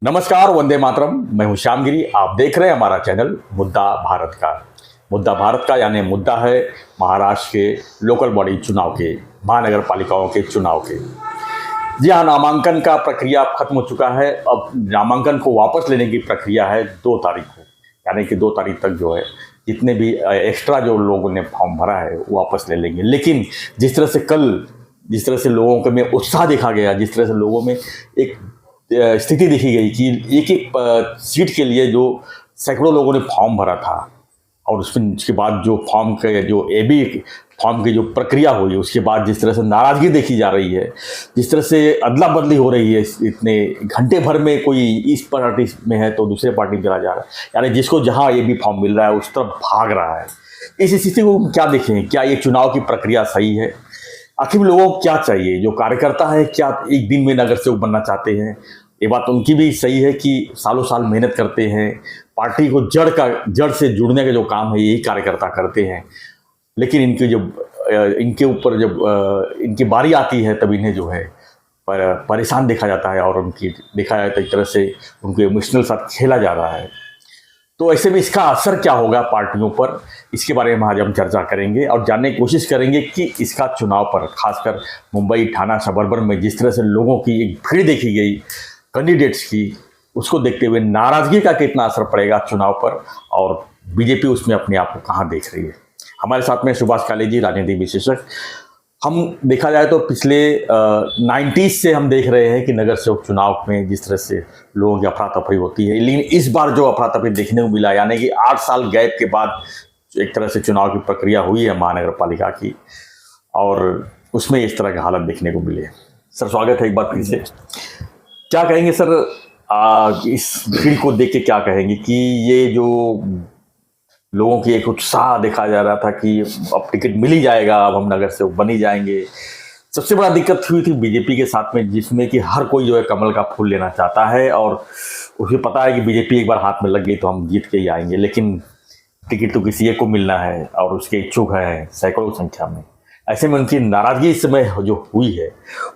नमस्कार, वंदे मातरम। मैं हूं श्यामगिरी। आप देख रहे हैं हमारा चैनल मुद्दा भारत का। मुद्दा भारत का यानी मुद्दा है महाराष्ट्र के लोकल बॉडी चुनाव के, महानगर पालिकाओं के चुनाव के। जी हाँ, नामांकन का प्रक्रिया खत्म हो चुका है। अब नामांकन को वापस लेने की प्रक्रिया है 2 तारीख को, यानी कि 2 तारीख तक जो है जितने भी एक्स्ट्रा जो लोगों ने फॉर्म भरा है वो वापस ले लेंगे। लेकिन जिस तरह से कल जिस तरह से लोगों के में उत्साह देखा गया, जिस तरह से लोगों में एक स्थिति देखी गई कि एक एक सीट के लिए जो सैकड़ों लोगों ने फॉर्म भरा था, और उसके बाद जो फॉर्म के जो एबी फॉर्म की जो प्रक्रिया हुई, उसके बाद जिस तरह से नाराज़गी देखी जा रही है, जिस तरह से अदला बदली हो रही है, इतने घंटे भर में कोई इस पार्टी में है तो दूसरे पार्टी में चला जा रहा है, यानी जिसको जहाँ एबी फॉर्म मिल रहा है उस तरफ भाग रहा है। इस स्थिति को क्या देखें? क्या ये चुनाव की प्रक्रिया सही है? आखिर लोगों को क्या चाहिए? जो कार्यकर्ता है क्या एक दिन में नगर सेवक बनना चाहते हैं? ये बात उनकी भी सही है कि सालों साल मेहनत करते हैं, पार्टी को जड़ से जुड़ने का जो काम है यही कार्यकर्ता करते हैं। लेकिन इनके ऊपर जब इनकी बारी आती है तब इन्हें जो है परेशान देखा जाता है, और देखा जाता है एक तरह से उनको इमोशनल साथ खेला जा रहा है। तो ऐसे में इसका असर क्या होगा पार्टियों पर, इसके बारे में आज हम चर्चा करेंगे और जानने की कोशिश करेंगे कि इसका चुनाव पर, खासकर मुंबई, ठाणा, सबर्बन में जिस तरह से लोगों की एक भीड़ देखी गई कैंडिडेट्स की, उसको देखते हुए नाराज़गी का कितना असर पड़ेगा चुनाव पर, और बीजेपी उसमें अपने आप को कहाँ देख रही है। हमारे साथ में सुभाष काले जी, राजनीतिक विशेषज्ञ। हम देखा जाए तो पिछले 90s से हम देख रहे हैं कि नगर सेवक चुनाव में जिस तरह से लोगों की अफरा तफरी होती है, लेकिन इस बार जो अफरा तफरी देखने को मिला, यानी कि 8 साल गैप के बाद एक तरह से चुनाव की प्रक्रिया हुई है महानगर पालिका की, और उसमें इस तरह के हालत देखने को मिले। सर, स्वागत है एक बार फिर से। क्या कहेंगे सर, इस भीड़ को देख के क्या कहेंगे कि ये जो लोगों की एक उत्साह देखा जा रहा था कि अब टिकट मिल ही जाएगा, अब हम नगर से बन ही जाएंगे। सबसे बड़ा दिक्कत हुई थी बीजेपी के साथ में, जिसमें कि हर कोई जो है कमल का फूल लेना चाहता है, और उसे पता है कि बीजेपी एक बार हाथ में लग गई तो हम जीत के ही आएंगे। लेकिन टिकट तो किसी एक को मिलना है और उसके इच्छुक है सैकड़ों संख्या में। ऐसे में उनकी नाराज़गी इस समय जो हुई है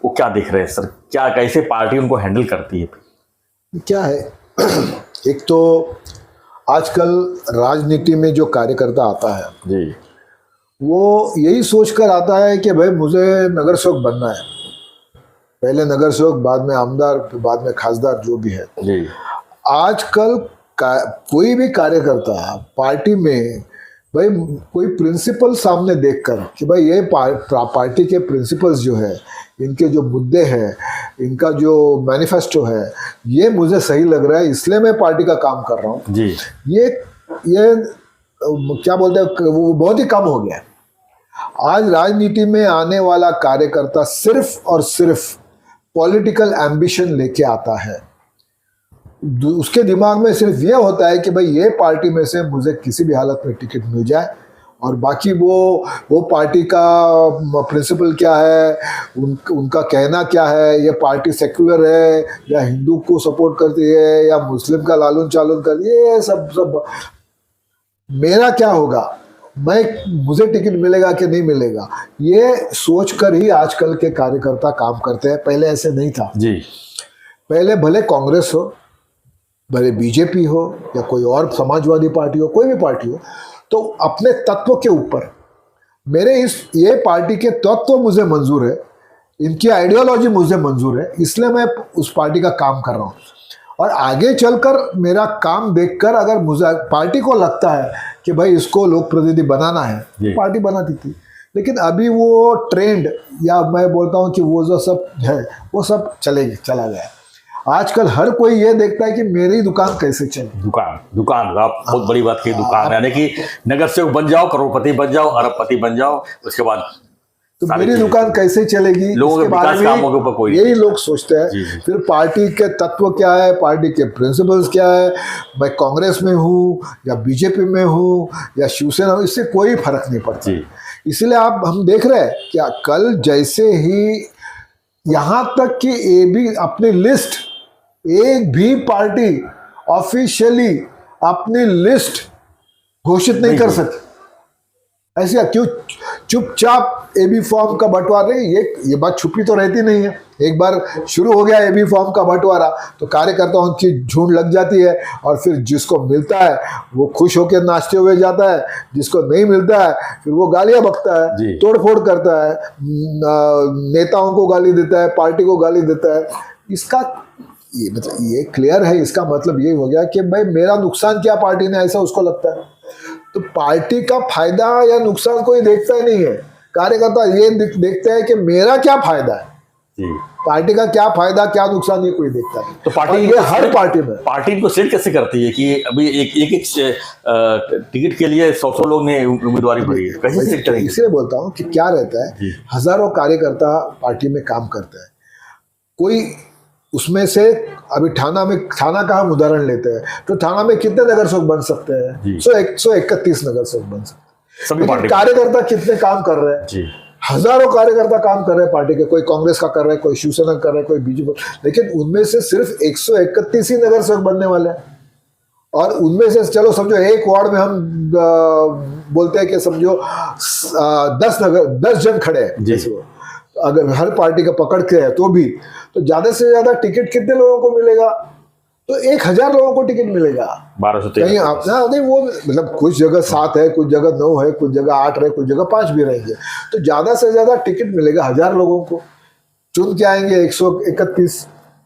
वो क्या देख रहे हैं सर? क्या कैसे पार्टी उनको हैंडल करती है? क्या है, एक तो आजकल राजनीति में जो कार्यकर्ता आता है जी, वो यही सोचकर आता है कि भाई मुझे नगर सेवक बनना है। पहले नगर सेवक, बाद में आमदार, फिर बाद में खासदार, जो भी है जी। आजकल कोई भी कार्यकर्ता पार्टी में भाई कोई प्रिंसिपल सामने देखकर कि भाई ये पार्टी के प्रिंसिपल्स जो है, इनके जो मुद्दे हैं, इनका जो मैनिफेस्टो है, ये मुझे सही लग रहा है, इसलिए मैं पार्टी का काम कर रहा हूँ जी। ये क्या बोलते हैं, वो बहुत ही कम हो गया है। आज राजनीति में आने वाला कार्यकर्ता सिर्फ और सिर्फ पॉलिटिकल एम्बिशन लेके आता है। उसके दिमाग में सिर्फ ये होता है कि भाई ये पार्टी में से मुझे किसी भी हालत में टिकट मिल जाए, और बाकी वो पार्टी का प्रिंसिपल क्या है, उनका कहना क्या है, ये पार्टी सेक्युलर है या हिंदू को सपोर्ट करती है या मुस्लिम का लालून चालून करती है, ये सब मेरा क्या होगा, मुझे टिकट मिलेगा कि नहीं मिलेगा, ये सोचकर ही आजकल के कार्यकर्ता काम करते हैं। पहले ऐसे नहीं था जी। पहले भले कांग्रेस हो, भले बीजेपी हो, या कोई और समाजवादी पार्टी हो, कोई भी पार्टी हो, तो अपने तत्व के ऊपर ये पार्टी के तत्व मुझे मंजूर है, इनकी आइडियोलॉजी मुझे मंजूर है, इसलिए मैं उस पार्टी का काम कर रहा हूँ। और आगे चलकर मेरा काम देखकर अगर मुझे पार्टी को लगता है कि भाई इसको लोक प्रतिनिधि बनाना है, पार्टी बनाती थी। लेकिन अभी वो ट्रेंड, या मैं बोलता हूँ कि वो जो सब है वो सब चला गया। आजकल हर कोई ये देखता है कि मेरी दुकान कैसे चले। दुकान आप बहुत बड़ी बात की। दुकान यानी कि नगर सेवक बन जाओ, करोड़पति बन जाओ, अरबपति बन जाओ, उसके बाद तो मेरी दुकान कैसे चलेगी, लोगों के विकास कामों के ऊपर कोई यही लोग सोचते हैं। फिर पार्टी के तत्व क्या है, पार्टी के प्रिंसिपल्स क्या है, मैं कांग्रेस में हूँ या बीजेपी में हूँ या शिवसेना हूँ, इससे कोई फर्क नहीं पड़ता। इसलिए हम देख रहे हैं क्या, कल जैसे ही यहाँ तक कि ये भी अपनी लिस्ट, एक भी पार्टी ऑफिशियली अपनी लिस्ट घोषित नहीं कर सकती। ऐसे क्यों? चुपचाप एबी फॉर्म का बंटवारा नहीं, ये बात छुपी तो रहती नहीं है। एक बार शुरू हो गया एबी फॉर्म का बंटवारा तो कार्यकर्ताओं की झुंड लग जाती है, और फिर जिसको मिलता है वो खुश होकर नाचते हुए जाता है, जिसको नहीं मिलता है फिर वो गालियां बकता है, तोड़फोड़ करता है, नेताओं को गाली देता है, पार्टी को गाली देता है। इसका ये मतलब ये क्लियर है, इसका मतलब ये हो गया कि भाई मेरा नुकसान क्या पार्टी ने, ऐसा उसको लगता है। तो पार्टी का फायदा या नुकसान कोई देखता ही नहीं है, कार्यकर्ता ये देखते हैं कि मेरा क्या फायदा है, पार्टी का क्या फायदा क्या नुकसान ये कोई देखता नहीं। तो पार्टी ये हर पार्टी में पार्टी को सेट कैसे करती है कि अभी एक टिकट के लिए 100 लोग ने उम्मीदवारी भरी है, कैसे सेट करेंगे? इसलिए बोलता हूँ कि क्या रहता है, हजारों कार्यकर्ता पार्टी में काम करते हैं, कोई उसमें से अभी थाना का हम उदाहरण लेते हैं तो थाना में कितने नगर सेवक बन सकते हैं? 131 नगर सेवक बन सकते हैं। लेकिन कार्यकर्ता कितने काम कर रहे हैं? हजारों कार्यकर्ता काम कर रहे हैं पार्टी के, कोई कांग्रेस का कर रहा है, कोई शिवसेना कर रहा है, कोई बीजेपी, लेकिन उनमें से सिर्फ 131 ही नगर सेवक बनने वाले हैं। और उनमें से चलो समझो एक वार्ड में हम बोलते हैं कि समझो 10 जन खड़े हैं, अगर हर पार्टी का पकड़ के है तो भी, तो ज्यादा से ज्यादा टिकट कितने लोगों को मिलेगा? तो 1000 लोगों को टिकट मिलेगा। 1213 कहीं आप नहीं, वो मतलब कुछ जगह 7 है, कुछ जगह 9 है, कुछ जगह 8 है, कुछ जगह 5 भी रहेंगे, तो ज्यादा से ज्यादा टिकट मिलेगा 1000 लोगों को, चुन के आएंगे 131।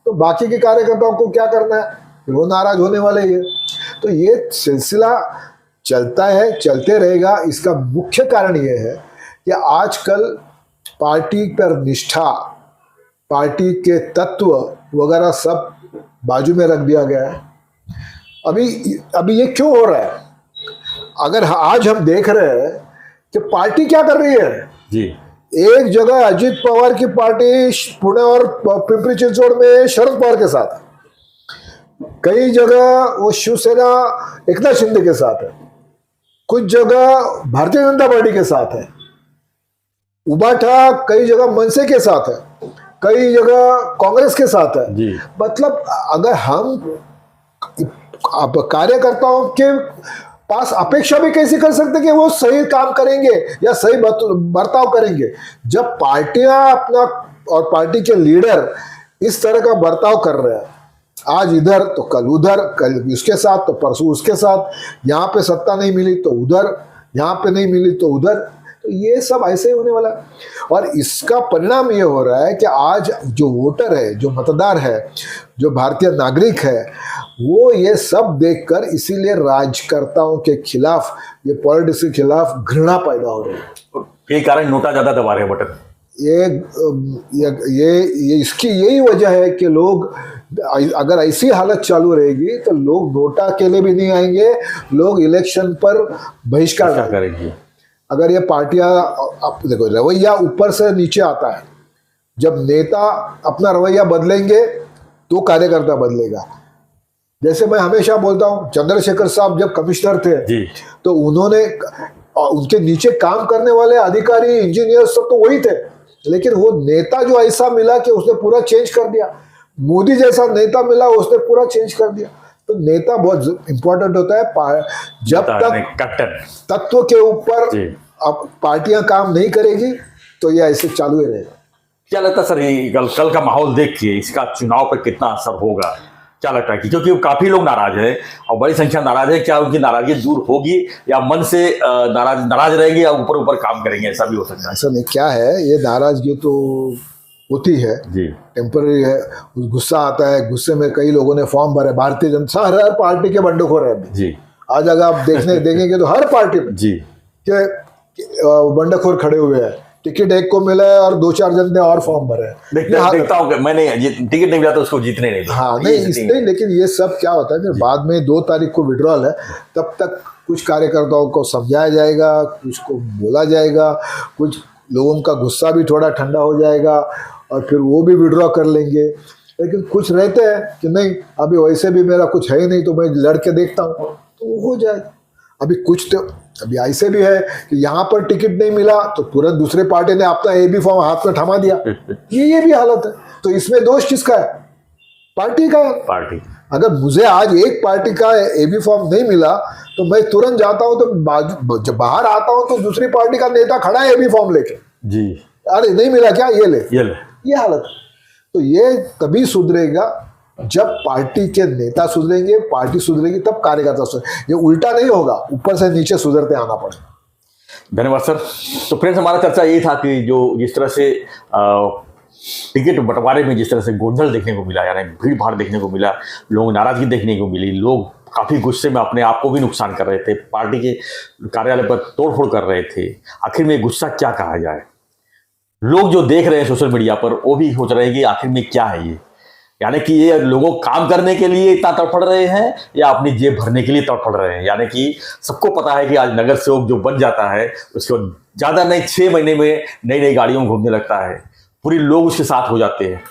तो बाकी के कार्यकर्ताओं को क्या करना है? फिर वो नाराज होने वाले ही है। तो ये सिलसिला चलता है, चलते रहेगा। इसका मुख्य कारण ये है कि आजकल पार्टी पर निष्ठा, पार्टी के तत्व वगैरह सब बाजू में रख दिया गया है। अभी ये क्यों हो रहा है? अगर आज हम देख रहे हैं कि पार्टी क्या कर रही है जी। एक जगह अजित पवार की पार्टी पुणे और पिंपरी चिंचवड़ में शरद पवार के साथ, कई जगह वो शिवसेना एकनाथ शिंदे के साथ है, कुछ जगह भारतीय जनता पार्टी के साथ है, उबाठा कई जगह मनसे के साथ है, कई जगह कांग्रेस के साथ है जी। मतलब अगर हम कार्यकर्ताओं के पास अपेक्षा भी कैसे कर सकते कि वो सही काम करेंगे या सही बर्ताव करेंगे, जब पार्टियां अपना और पार्टी के लीडर इस तरह का बर्ताव कर रहे हैं, आज इधर तो कल उधर, कल उसके साथ तो परसों उसके साथ, यहाँ पे सत्ता नहीं मिली तो उधर, यहाँ पे नहीं मिली तो उधर, तो ये सब ऐसे ही होने वाला है। और इसका परिणाम ये हो रहा है कि आज जो वोटर है, जो मतदार है, जो भारतीय नागरिक है, वो ये सब देखकर इसीलिए राजकर्ताओं के खिलाफ, ये पॉलिटिक्स के खिलाफ घृणा पैदा हो रही है। यही कारण नोटा ज्यादा दबा रहे हैं बटन। ये इसकी यही वजह है कि लोग, अगर ऐसी हालत चालू रहेगी तो लोग नोटा के लिए भी नहीं आएंगे, लोग इलेक्शन पर बहिष्कार करेंगे। अगर ये पार्टियां, देखो रवैया ऊपर से नीचे आता है, जब नेता अपना रवैया बदलेंगे तो कार्यकर्ता बदलेगा। जैसे मैं हमेशा बोलता हूँ, चंद्रशेखर साहब जब कमिश्नर थे जी, तो उन्होंने, उनके नीचे काम करने वाले अधिकारी, इंजीनियर सब तो वही थे, लेकिन वो नेता जो ऐसा मिला कि उसने पूरा चेंज कर दिया। मोदी जैसा नेता मिला, उसने पूरा चेंज कर दिया। तो नेता बहुत इंपॉर्टेंट होता है। जब तक तत्व के ऊपर अब पार्टियां काम नहीं करेगी तो ये ऐसे चालू ही रहेगा। क्या लगता है सर, ये कल का माहौल देख के इसका चुनाव पर कितना असर होगा? क्या लगता है कि क्योंकि काफी लोग नाराज हैं और बड़ी संख्या नाराज है, क्या उनकी नाराजगी दूर होगी या मन से नाराज रहेंगे या ऊपर ऊपर काम करेंगे? ऐसा भी हो सकता है। ऐसा नहीं, क्या है, ये नाराजगी तो होती है जी, टेम्पररी है, गुस्सा आता है, गुस्से में कई लोगों ने फॉर्म भरे। भारतीय जनता हर पार्टी के बंडखोर है जी। आज अगर आप देखेंगे तो हर पार्टी में जी के बंडखोर खड़े हुए हैं। टिकट एक को मिला है और 2-4 जन ने और फॉर्म भरे हैं। देखता हूँ मैंने, टिकट नहीं मिला तो उसको जीतने नहीं। हाँ नहीं, लेकिन ये सब क्या होता है, फिर बाद में 2 तारीख को विड्रॉल है, तब तक कुछ कार्यकर्ताओं को समझाया जाएगा, कुछ को बोला जाएगा, कुछ लोगों का गुस्सा भी थोड़ा ठंडा हो जाएगा और फिर वो भी विड्रॉ कर लेंगे। लेकिन कुछ रहते हैं कि नहीं, अभी वैसे भी मेरा कुछ है ही नहीं, तो मैं लड़के देखता हूँ, तो वो हो जाएगा। अभी कुछ तो अभी ऐसे भी है कि यहाँ पर टिकट नहीं मिला तो तुरंत दूसरे पार्टी ने अपना एबी फॉर्म हाथ में थमा दिया। ये भी हालत है। तो इसमें दोष किसका है? पार्टी का है। पार्टी। अगर मुझे आज एक पार्टी का एबी फॉर्म नहीं मिला तो मैं तुरंत जाता हूं, तो जब बाहर आता हूं तो दूसरी पार्टी का नेता खड़ा है एबी फॉर्म लेके, जी, अरे नहीं मिला क्या, ये ले, ये ले। ये हालत। तो ये तभी सुधरेगा जब पार्टी के नेता सुधरेंगे, पार्टी सुधरेगी तब कार्यकर्ता सुधरेंगे। ये उल्टा नहीं होगा, ऊपर से नीचे सुधरते आना पड़ेगा। धन्यवाद सर। तो फ्रेंड्स, हमारा चर्चा ये था कि जो जिस तरह से टिकट बंटवारे में जिस तरह से गोंधल देखने को मिला, यानी भीड़ भाड़ देखने को मिला, लोग नाराजगी देखने को मिली, लोग काफ़ी गुस्से में अपने आप को भी नुकसान कर रहे थे, पार्टी के कार्यालय पर तोड़फोड़ कर रहे थे। आखिर में गुस्सा क्या कहा जाए? लोग जो देख रहे हैं सोशल मीडिया पर वो भी सोच रहे हैं कि आखिर में क्या है ये, यानी कि ये लोगों काम करने के लिए इतना तड़फड़ रहे हैं या अपनी जेब भरने के लिए तड़फड़ रहे हैं। यानी कि सबको पता है कि आज नगर सेवक जो बन जाता है उसको ज़्यादा नहीं 6 महीने में नई नई गाड़ियों में घूमने लगता है, पूरे लोग उसके साथ हो जाते हैं।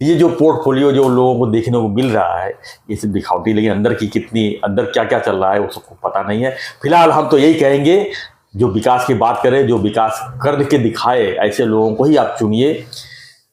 ये जो पोर्टफोलियो जो लोगों को देखने को मिल रहा है ये सिर्फ दिखावटी, लेकिन अंदर की कितनी, अंदर क्या क्या चल रहा है वो सबको पता नहीं है। फिलहाल हम तो यही कहेंगे, जो विकास की बात करें, जो विकास कर के दिखाए, ऐसे लोगों को ही आप चुनिए,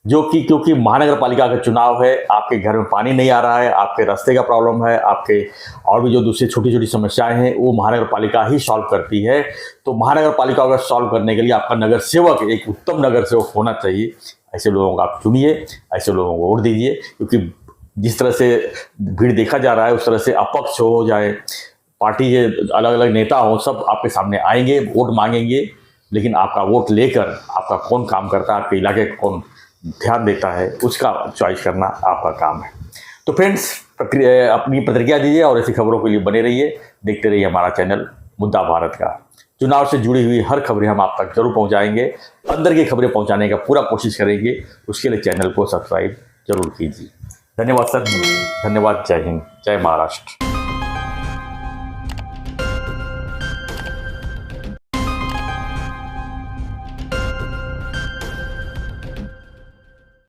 जो कि क्योंकि महानगर पालिका का चुनाव है, आपके घर में पानी नहीं आ रहा है, आपके रास्ते का प्रॉब्लम है, आपके और भी जो दूसरी छोटी छोटी समस्याएं हैं वो महानगर पालिका ही सॉल्व करती है। तो महानगर पालिका को सॉल्व करने के लिए आपका नगर सेवक एक उत्तम नगर सेवक होना चाहिए। ऐसे लोगों को आप चुनिए, ऐसे लोगों को वोट दीजिए, क्योंकि जिस तरह से भीड़ देखा जा रहा है उस तरह से अपक्ष हो जाए, पार्टी के अलग अलग नेता हो, सब आपके सामने आएंगे, वोट मांगेंगे, लेकिन आपका वोट लेकर आपका कौन काम करता है, आपके इलाके का कौन ध्यान देता है, उसका चॉइस करना आपका काम है। तो फ्रेंड्स, अपनी प्रतिक्रिया दीजिए और ऐसी खबरों के लिए बने रहिए, देखते रहिए हमारा चैनल मुद्दा भारत का। चुनाव से जुड़ी हुई हर खबरें हम आप तक जरूर पहुंचाएंगे, अंदर की खबरें पहुंचाने का पूरा कोशिश करेंगे, उसके लिए चैनल को सब्सक्राइब जरूर कीजिए। धन्यवाद सर, धन्यवाद। जय हिंद, जय महाराष्ट्र।